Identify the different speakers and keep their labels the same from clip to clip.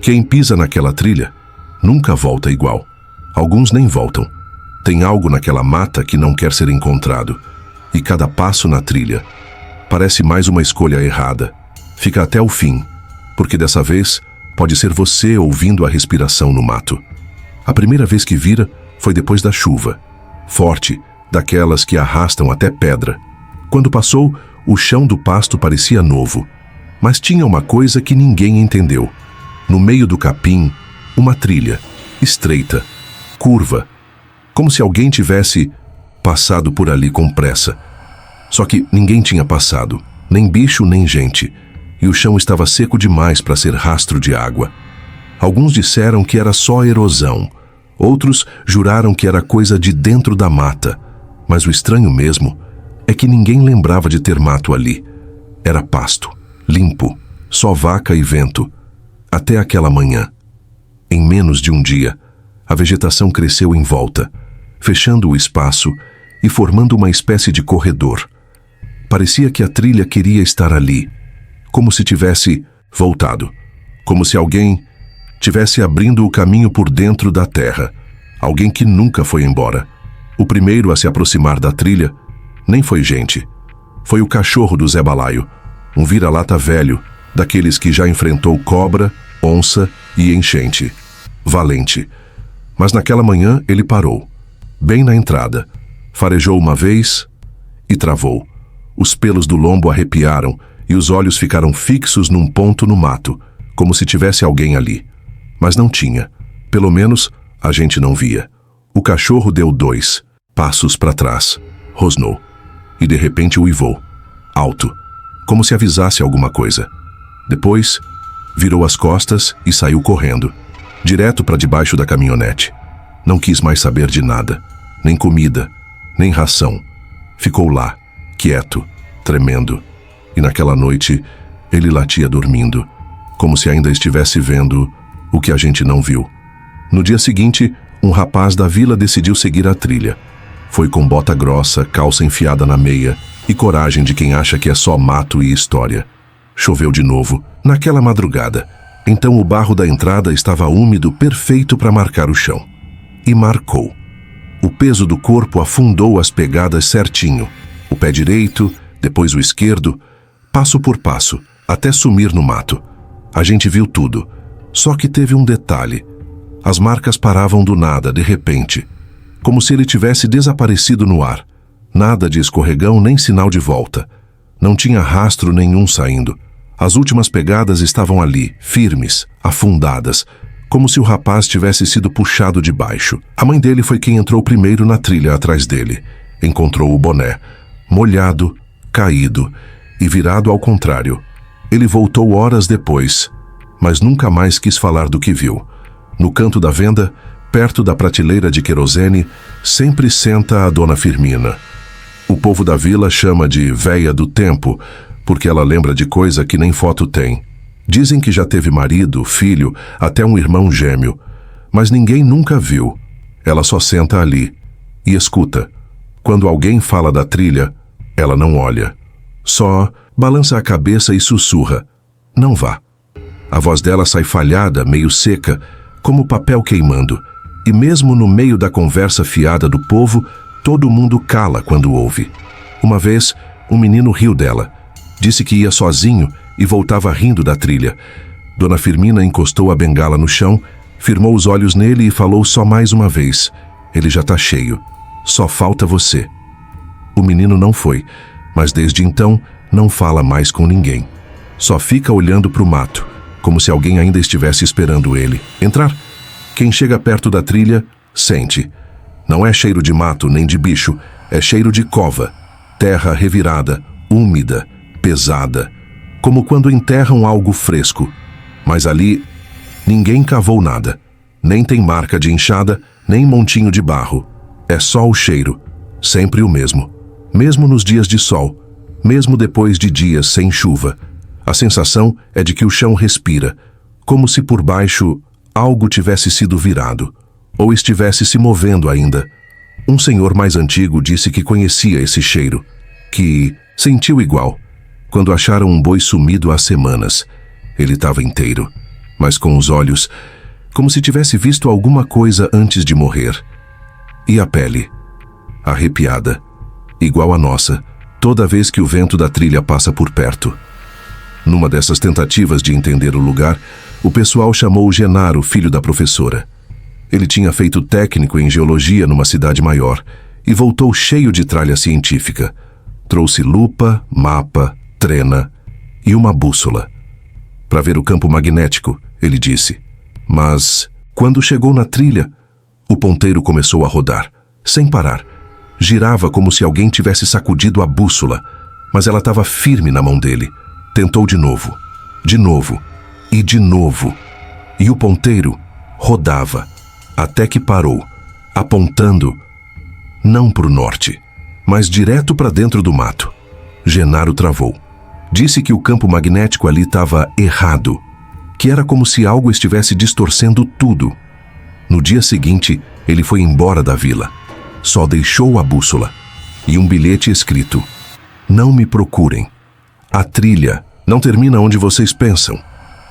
Speaker 1: Quem pisa naquela trilha nunca volta igual. Alguns nem voltam. Tem algo naquela mata que não quer ser encontrado. E cada passo na trilha parece mais uma escolha errada. Fica até o fim, porque dessa vez pode ser você ouvindo a respiração no mato. A primeira vez que vira foi depois da chuva, forte, daquelas que arrastam até pedra. Quando passou, o chão do pasto parecia novo, mas tinha uma coisa que ninguém entendeu. No meio do capim, uma trilha, estreita, curva, como se alguém tivesse passado por ali com pressa. Só que ninguém tinha passado, nem bicho nem gente, e o chão estava seco demais para ser rastro de água. Alguns disseram que era só erosão, outros juraram que era coisa de dentro da mata, mas o estranho mesmo é que ninguém lembrava de ter mato ali. Era pasto, limpo, só vaca e vento, até aquela manhã. Em menos de um dia, a vegetação cresceu em volta, fechando o espaço e formando uma espécie de corredor. Parecia que a trilha queria estar ali, como se tivesse voltado, como se alguém tivesse abrindo o caminho por dentro da terra, alguém que nunca foi embora. O primeiro a se aproximar da trilha nem foi gente. Foi o cachorro do Zé Balaio, um vira-lata velho, daqueles que já enfrentou cobra, onça e enchente. Valente. Mas naquela manhã ele parou, bem na entrada, farejou uma vez e travou. Os pelos do lombo arrepiaram e os olhos ficaram fixos num ponto no mato, como se tivesse alguém ali. Mas não tinha. Pelo menos, a gente não via. O cachorro deu 2 passos para trás, rosnou, e de repente uivou, alto, como se avisasse alguma coisa. Depois, virou as costas e saiu correndo, direto para debaixo da caminhonete. Não quis mais saber de nada, nem comida, nem ração. Ficou lá, quieto, tremendo, e naquela noite ele latia dormindo, como se ainda estivesse vendo o que a gente não viu. No dia seguinte, um rapaz da vila decidiu seguir a trilha. Foi com bota grossa, calça enfiada na meia e coragem de quem acha que é só mato e história. Choveu de novo, naquela madrugada. Então o barro da entrada estava úmido, perfeito para marcar o chão. E marcou. O peso do corpo afundou as pegadas certinho. O pé direito, depois o esquerdo, passo por passo, até sumir no mato. A gente viu tudo. Só que teve um detalhe. As marcas paravam do nada, de repente, como se ele tivesse desaparecido no ar. Nada de escorregão nem sinal de volta. Não tinha rastro nenhum saindo. As últimas pegadas estavam ali, firmes, afundadas, como se o rapaz tivesse sido puxado de baixo. A mãe dele foi quem entrou primeiro na trilha atrás dele. Encontrou o boné, molhado, caído e virado ao contrário. Ele voltou horas depois, mas nunca mais quis falar do que viu. No canto da venda, perto da prateleira de querosene, sempre senta a dona Firmina. O povo da vila chama de véia do tempo, porque ela lembra de coisa que nem foto tem. Dizem que já teve marido, filho, até um irmão gêmeo, mas ninguém nunca viu. Ela só senta ali e escuta. Quando alguém fala da trilha, ela não olha. Só balança a cabeça e sussurra: "Não vá." A voz dela sai falhada, meio seca, como papel queimando. E mesmo no meio da conversa fiada do povo, todo mundo cala quando ouve. Uma vez, um menino riu dela. Disse que ia sozinho e voltava rindo da trilha. Dona Firmina encostou a bengala no chão, firmou os olhos nele e falou só mais uma vez: "Ele já tá cheio. Só falta você." O menino não foi, mas desde então não fala mais com ninguém. Só fica olhando para o mato, como se alguém ainda estivesse esperando ele entrar. Quem chega perto da trilha, sente. Não é cheiro de mato nem de bicho, é cheiro de cova. Terra revirada, úmida, pesada, como quando enterram algo fresco. Mas ali, ninguém cavou nada. Nem tem marca de enxada, nem montinho de barro. É só o cheiro, sempre o mesmo. Mesmo nos dias de sol, mesmo depois de dias sem chuva. A sensação é de que o chão respira, como se por baixo algo tivesse sido virado, ou estivesse se movendo ainda. Um senhor mais antigo disse que conhecia esse cheiro, que sentiu igual, quando acharam um boi sumido há semanas. Ele estava inteiro, mas com os olhos, como se tivesse visto alguma coisa antes de morrer. E a pele, arrepiada, igual a nossa, toda vez que o vento da trilha passa por perto. Numa dessas tentativas de entender o lugar, o pessoal chamou Genaro, filho da professora. Ele tinha feito técnico em geologia numa cidade maior e voltou cheio de tralha científica. Trouxe lupa, mapa, trena e uma bússola. Para ver o campo magnético, ele disse. Mas, quando chegou na trilha, o ponteiro começou a rodar, sem parar. Girava como se alguém tivesse sacudido a bússola, mas ela estava firme na mão dele. Tentou de novo e de novo. E o ponteiro rodava, até que parou, apontando, não para o norte, mas direto para dentro do mato. Genaro travou. Disse que o campo magnético ali estava errado, que era como se algo estivesse distorcendo tudo. No dia seguinte, ele foi embora da vila. Só deixou a bússola e um bilhete escrito: "Não me procurem. A trilha não termina onde vocês pensam."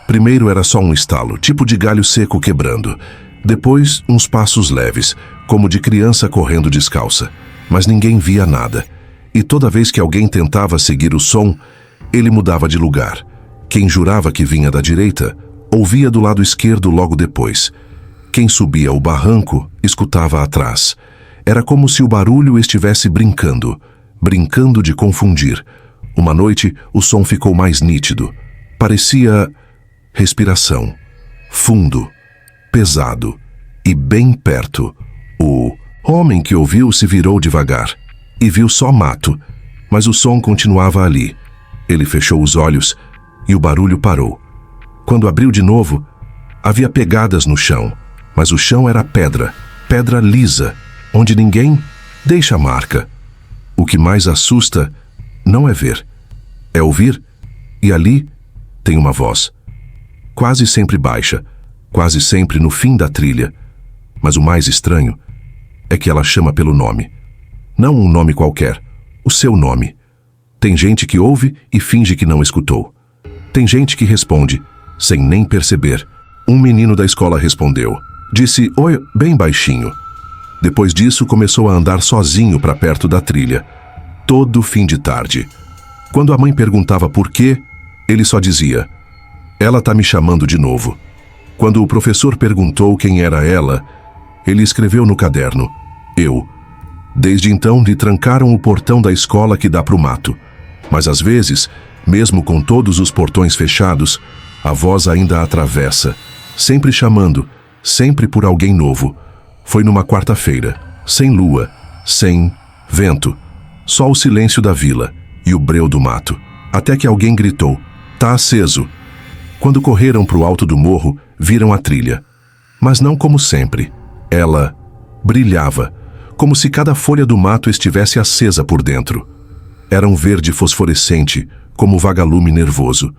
Speaker 1: Primeiro era só um estalo, tipo de galho seco quebrando. Depois, uns passos leves, como de criança correndo descalça. Mas ninguém via nada. E toda vez que alguém tentava seguir o som, ele mudava de lugar. Quem jurava que vinha da direita, ouvia do lado esquerdo logo depois. Quem subia o barranco, escutava atrás. Era como se o barulho estivesse brincando de confundir. Uma noite, o som ficou mais nítido. Parecia respiração, fundo, pesado e bem perto. O homem que ouviu se virou devagar e viu só mato, mas o som continuava ali. Ele fechou os olhos e o barulho parou. Quando abriu de novo, havia pegadas no chão, mas o chão era pedra lisa, onde ninguém deixa marca. O que mais assusta não é ver, é ouvir, e ali tem uma voz. Quase sempre baixa, quase sempre no fim da trilha. Mas o mais estranho é que ela chama pelo nome. Não um nome qualquer, o seu nome. Tem gente que ouve e finge que não escutou. Tem gente que responde, sem nem perceber. Um menino da escola respondeu. Disse "oi" bem baixinho. Depois disso, começou a andar sozinho para perto da trilha. Todo fim de tarde. Quando a mãe perguntava por quê, ele só dizia: "Ela tá me chamando de novo." Quando o professor perguntou quem era ela, ele escreveu no caderno: "Eu." Desde então, lhe trancaram o portão da escola que dá para o mato. Mas às vezes, mesmo com todos os portões fechados, a voz ainda a atravessa, sempre chamando, sempre por alguém novo. Foi numa quarta-feira, sem lua, sem vento, só o silêncio da vila e o breu do mato, até que alguém gritou: "Tá aceso." Quando correram para o alto do morro, viram a trilha. Mas não como sempre. Ela brilhava, como se cada folha do mato estivesse acesa por dentro. Era um verde fosforescente, como vagalume nervoso,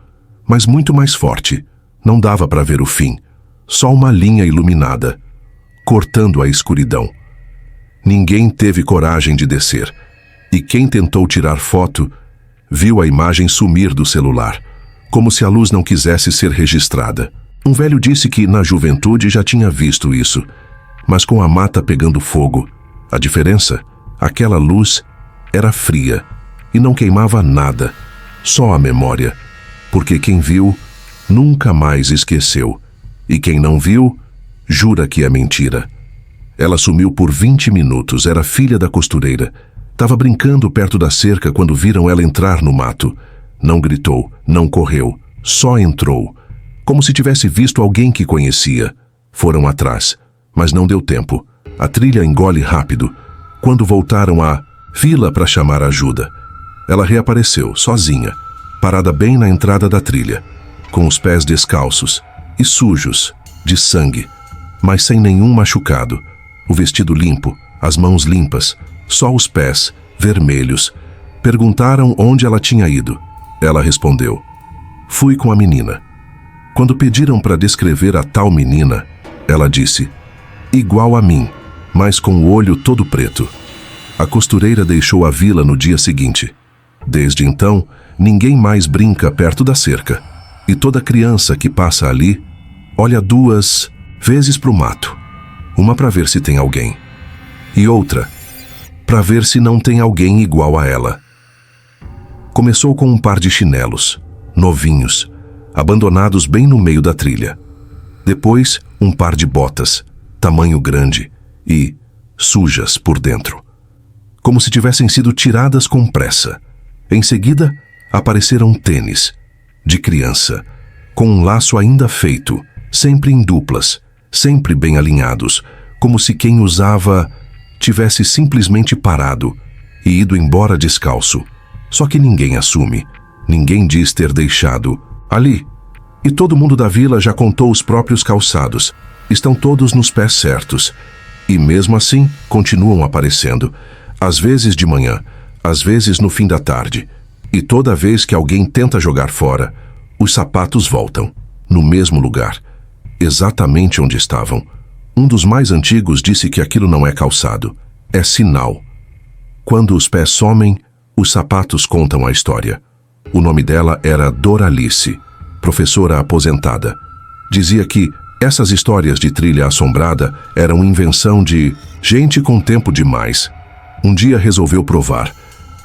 Speaker 1: mas muito mais forte. Não dava para ver o fim, só uma linha iluminada, cortando a escuridão. Ninguém teve coragem de descer, e quem tentou tirar foto, viu a imagem sumir do celular, como se a luz não quisesse ser registrada. Um velho disse que na juventude já tinha visto isso, mas com a mata pegando fogo, a diferença, aquela luz era fria e não queimava nada, só a memória, porque quem viu nunca mais esqueceu, e quem não viu, jura que é mentira. Ela sumiu por 20 minutos, era filha da costureira. Estava brincando perto da cerca quando viram ela entrar no mato. Não gritou, não correu, só entrou, como se tivesse visto alguém que conhecia. Foram atrás, mas não deu tempo. A trilha engole rápido. Quando voltaram à vila para chamar ajuda, ela reapareceu, sozinha, parada bem na entrada da trilha, com os pés descalços e sujos, de sangue, mas sem nenhum machucado. O vestido limpo, as mãos limpas, só os pés, vermelhos. Perguntaram onde ela tinha ido. Ela respondeu: "Fui com a menina." Quando pediram para descrever a tal menina, ela disse: "Igual a mim, mas com o olho todo preto." A costureira deixou a vila no dia seguinte. Desde então, ninguém mais brinca perto da cerca. E toda criança que passa ali olha 2 vezes para o mato. Uma para ver se tem alguém. E outra para ver se não tem alguém igual a ela. Começou com um par de chinelos, novinhos, abandonados bem no meio da trilha. Depois, um par de botas, tamanho grande e sujas por dentro, como se tivessem sido tiradas com pressa. Em seguida, apareceram tênis, de criança, com um laço ainda feito, sempre em duplas, sempre bem alinhados, como se quem usava tivesse simplesmente parado e ido embora descalço. Só que ninguém assume, ninguém diz ter deixado ali. E todo mundo da vila já contou os próprios calçados. Estão todos nos pés certos. E mesmo assim, continuam aparecendo. Às vezes de manhã, às vezes no fim da tarde. E toda vez que alguém tenta jogar fora, os sapatos voltam, no mesmo lugar, exatamente onde estavam. Um dos mais antigos disse que aquilo não é calçado, é sinal. Quando os pés somem, os sapatos contam a história. O nome dela era Doralice, professora aposentada. Dizia que essas histórias de trilha assombrada eram invenção de gente com tempo demais. Um dia resolveu provar.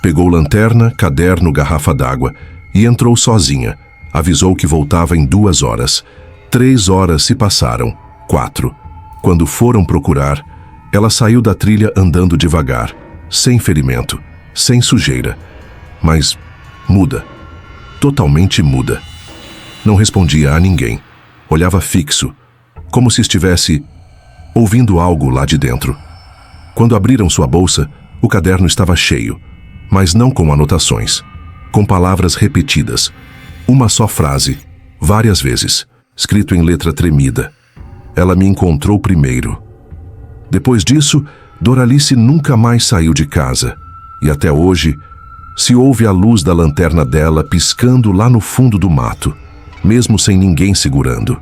Speaker 1: Pegou lanterna, caderno, garrafa d'água e entrou sozinha. Avisou que voltava em 2 horas. 3 horas se passaram, 4. Quando foram procurar, ela saiu da trilha andando devagar, sem ferimento, sem sujeira, mas muda, totalmente muda. Não respondia a ninguém, olhava fixo, como se estivesse ouvindo algo lá de dentro. Quando abriram sua bolsa, o caderno estava cheio, mas não com anotações, com palavras repetidas. Uma só frase, várias vezes, escrito em letra tremida. Ela me encontrou primeiro. Depois disso, Doralice nunca mais saiu de casa. E até hoje, se ouve a luz da lanterna dela piscando lá no fundo do mato, mesmo sem ninguém segurando.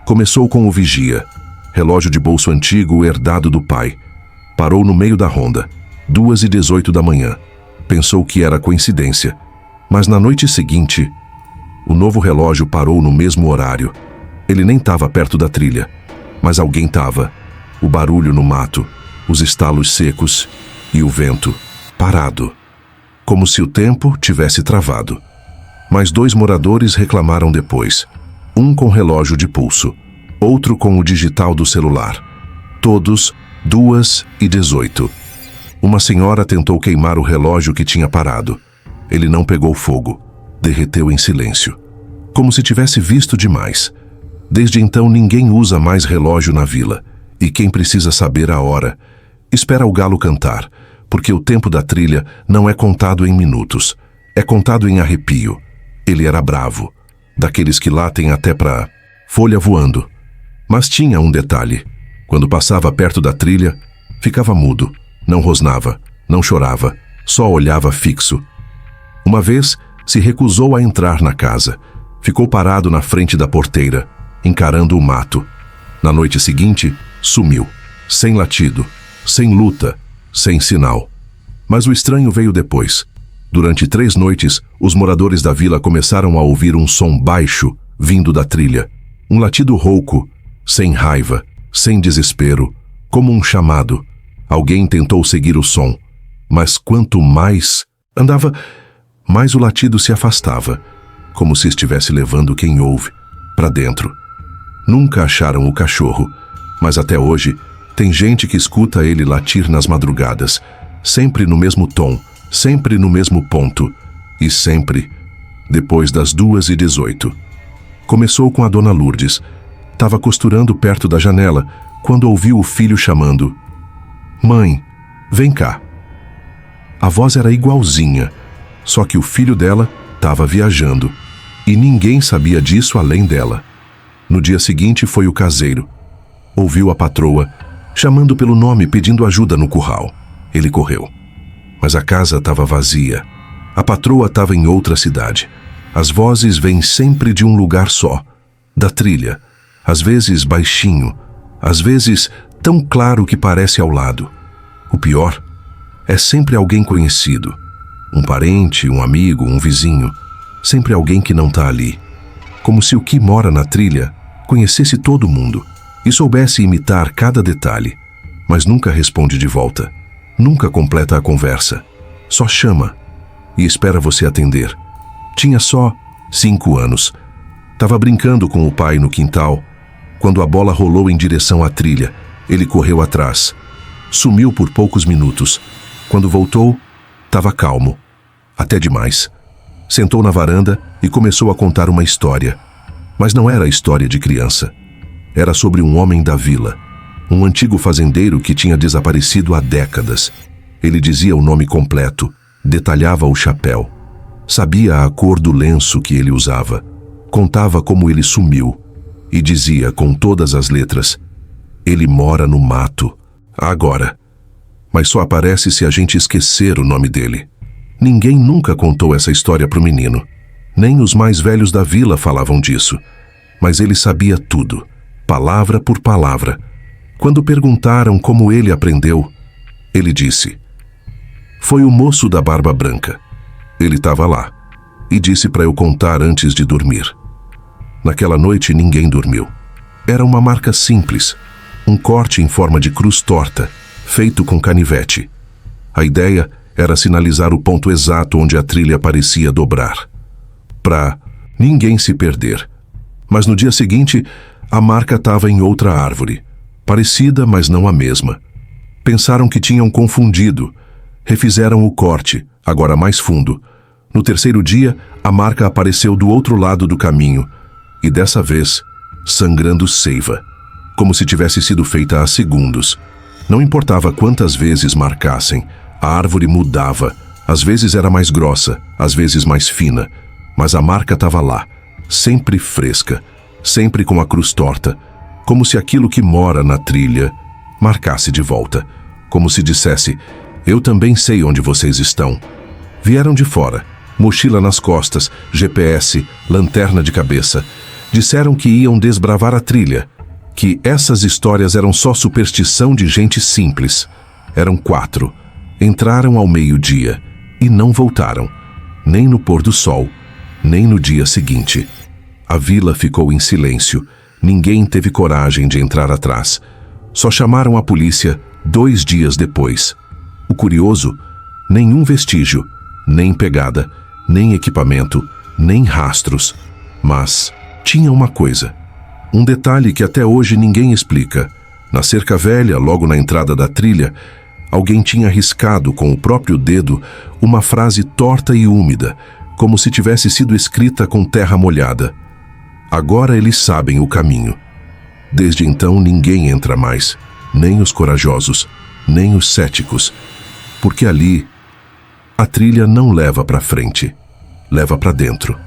Speaker 1: Começou com o vigia, relógio de bolso antigo herdado do pai. Parou no meio da ronda, 2h18 da manhã. Pensou que era coincidência, mas na noite seguinte, o novo relógio parou no mesmo horário. Ele nem estava perto da trilha, mas alguém estava. O barulho no mato, os estalos secos e o vento parado, como se o tempo tivesse travado. Mas 2 moradores reclamaram depois, um com relógio de pulso, outro com o digital do celular. Todos 2h18. Uma senhora tentou queimar o relógio que tinha parado. Ele não pegou fogo, derreteu em silêncio, como se tivesse visto demais. Desde então ninguém usa mais relógio na vila, e quem precisa saber a hora, espera o galo cantar, porque o tempo da trilha não é contado em minutos, é contado em arrepio. Ele era bravo, daqueles que latem até pra folha voando. Mas tinha um detalhe: quando passava perto da trilha, ficava mudo, não rosnava, não chorava, só olhava fixo. Uma vez, se recusou a entrar na casa, ficou parado na frente da porteira, encarando o mato. Na noite seguinte, sumiu, sem latido, sem luta, sem sinal. Mas o estranho veio depois. Durante 3 noites, os moradores da vila começaram a ouvir um som baixo vindo da trilha. Um latido rouco, sem raiva, sem desespero, como um chamado. Alguém tentou seguir o som, mas quanto mais andava, mais o latido se afastava, como se estivesse levando quem ouve para dentro. Nunca acharam o cachorro, mas até hoje tem gente que escuta ele latir nas madrugadas, sempre no mesmo tom, sempre no mesmo ponto, e sempre depois das 2h18. Começou com a dona Lourdes. Estava costurando perto da janela quando ouviu o filho chamando: "Mãe, vem cá." A voz era igualzinha, só que o filho dela estava viajando, e ninguém sabia disso além dela. No dia seguinte foi o caseiro. Ouviu a patroa chamando pelo nome, pedindo ajuda no curral. Ele correu. Mas a casa estava vazia. A patroa estava em outra cidade. As vozes vêm sempre de um lugar só, da trilha. Às vezes baixinho, às vezes tão claro que parece ao lado. O pior é sempre alguém conhecido. Um parente, um amigo, um vizinho. Sempre alguém que não está ali. Como se o que mora na trilha conhecesse todo mundo e soubesse imitar cada detalhe, mas nunca responde de volta, nunca completa a conversa, só chama e espera você atender. Tinha só 5 anos. Estava brincando com o pai no quintal, quando a bola rolou em direção à trilha. Ele correu atrás. Sumiu por poucos minutos. Quando voltou, estava calmo, até demais. Sentou na varanda e começou a contar uma história. Mas não era história de criança. Era sobre um homem da vila, um antigo fazendeiro que tinha desaparecido há décadas. Ele dizia o nome completo, detalhava o chapéu, sabia a cor do lenço que ele usava, contava como ele sumiu e dizia com todas as letras: ele mora no mato, agora. Mas só aparece se a gente esquecer o nome dele. Ninguém nunca contou essa história para o menino. Nem os mais velhos da vila falavam disso. Mas ele sabia tudo, palavra por palavra. Quando perguntaram como ele aprendeu, ele disse: foi o moço da barba branca. Ele estava lá e disse para eu contar antes de dormir. Naquela noite ninguém dormiu. Era uma marca simples, um corte em forma de cruz torta, feito com canivete. A ideia era sinalizar o ponto exato onde a trilha parecia dobrar, para ninguém se perder. Mas no dia seguinte, a marca estava em outra árvore, parecida, mas não a mesma. Pensaram que tinham confundido. Refizeram o corte, agora mais fundo. No terceiro dia, a marca apareceu do outro lado do caminho, e dessa vez, sangrando seiva, como se tivesse sido feita há segundos. Não importava quantas vezes marcassem, a árvore mudava. Às vezes era mais grossa, às vezes mais fina, mas a marca estava lá, sempre fresca, sempre com a cruz torta, como se aquilo que mora na trilha marcasse de volta, como se dissesse: eu também sei onde vocês estão. Vieram de fora, mochila nas costas, GPS, lanterna de cabeça. Disseram que iam desbravar a trilha, que essas histórias eram só superstição de gente simples. Eram 4. Entraram ao meio-dia e não voltaram, nem no pôr do sol, nem no dia seguinte. A vila ficou em silêncio. Ninguém teve coragem de entrar atrás. Só chamaram a polícia 2 dias depois. O curioso, nenhum vestígio, nem pegada, nem equipamento, nem rastros. Mas tinha uma coisa, um detalhe que até hoje ninguém explica. Na cerca velha, logo na entrada da trilha, alguém tinha riscado com o próprio dedo uma frase torta e úmida, como se tivesse sido escrita com terra molhada. Agora eles sabem o caminho. Desde então ninguém entra mais, nem os corajosos, nem os céticos, porque ali a trilha não leva para frente, leva para dentro.